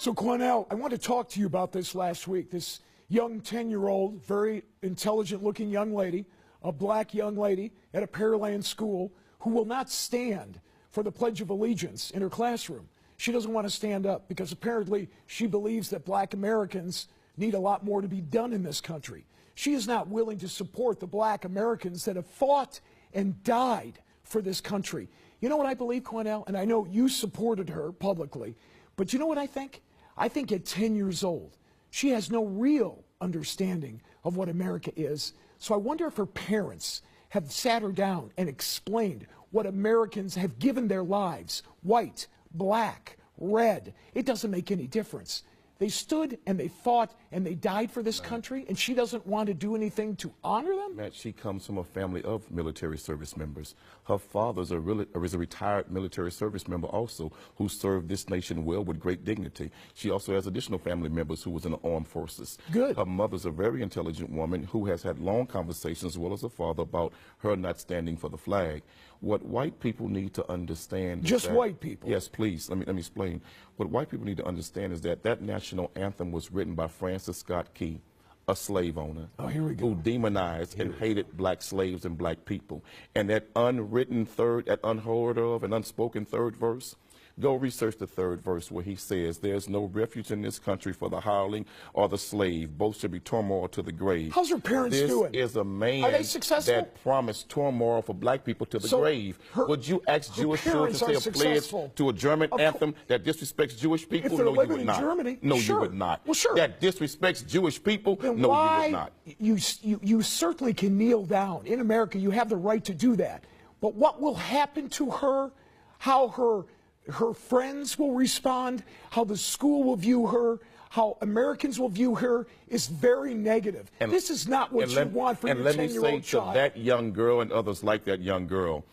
So, Cornell, I want to talk to you about this last week. This young 10-year-old, very intelligent-looking young lady, a black young lady at a Pearland school who will not stand for the Pledge of Allegiance in her classroom. She doesn't want to stand up because apparently she believes that black Americans need a lot more to be done in this country. She is not willing to support the black Americans that have fought and died for this country. You know what I believe, Cornell? And I know you supported her publicly, but you know what I think? I think at 10 years old, she has no real understanding of what America is. So I wonder if her parents have sat her down and explained what Americans have given their lives, white, black, red. It doesn't make any difference. They stood and they fought and they died for this country, and she doesn't want to do anything to honor them? Matt, she comes from a family of military service members. Her father is a retired military service member also who served this nation well with great dignity. She also has additional family members who was in the armed forces. Good. Her mother's a very intelligent woman who has had long conversations as well as her father about her not standing for the flag. What white people need to understand Just white people? Yes, please. Let me explain. What white people need to understand is that that national anthem was written by Francis Scott Key, a slave owner. Oh, here we go. Who demonized and hated black slaves and black people. And that unwritten third, that unheard of and unspoken third verse, go research the third verse where he says, "There's no refuge in this country for the hireling or the slave. Both should be turmoil to the grave." How's her parents doing? This is a man Are they successful? that promised turmoil for black people to the grave. Would you ask Jewish children to say a pledge to a German anthem that disrespects Jewish people? If they're No, living you would in not. Germany, No, sure. you would not. Well, sure. That disrespects Jewish people? Then No, why, you would not. You certainly can kneel down. In America, you have the right to do that. But what will happen to her, how her friends will respond, how the school will view her, how Americans will view her is very negative. And this is not what you want for your 10-year-old child. And let me say to that young girl and others like that young girl,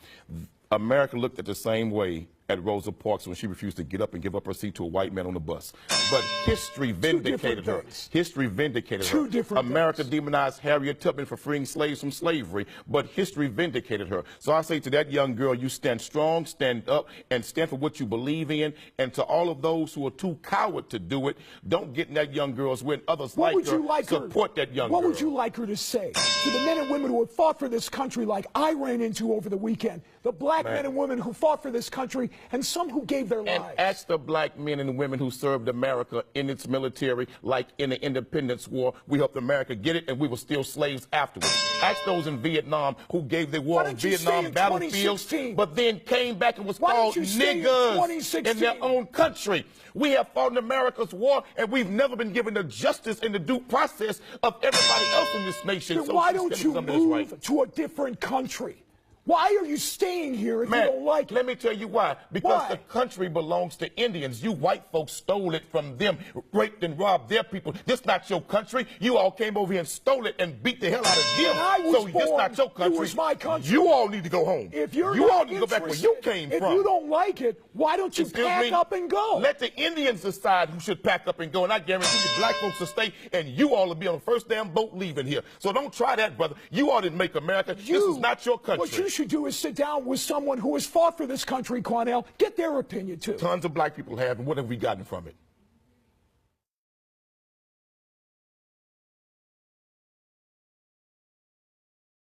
America looked at the same way at Rosa Parks when she refused to get up and give up her seat to a white man on the bus. But history vindicated her. History vindicated her. America demonized Harriet Tubman for freeing slaves from slavery, but history vindicated her. So I say to that young girl, you stand strong, stand up, and stand for what you believe in. And to all of those who are too coward to do it, don't get in that young girl's way. Others like her, support that young girl. What would you like her to say to the men and women who have fought for this country like I ran into over the weekend? The black men and women who fought for this country, and some who gave their lives. And ask the black men and women who served America in its military, like in the Independence War. We helped America get it, and we were still slaves afterwards. Ask those in Vietnam who gave their war on Vietnam battlefields, but then came back and was called niggers in their own country. We have fought in America's war, and we've never been given the justice and the due process of everybody else in this nation. Then so why don't you move to a different country? Why are you staying here if you don't like it? Let me tell you why. Because the country belongs to Indians. You white folks stole it from them, raped and robbed their people. This not your country. You all came over here and stole it and beat the hell out of them. So this not your country. It was my country. You all need to go home. If you're you all need to go back where you came from. If you don't like it, why don't you pack up and go? Let the Indians decide who should pack up and go. And I guarantee you black folks will stay, and you all will be on the first damn boat leaving here. So don't try that, brother. You all didn't make America. This is not your country. What you should do is sit down with someone who has fought for this country, Cornell. Get their opinion, too. Tons of black people have, and what have we gotten from it?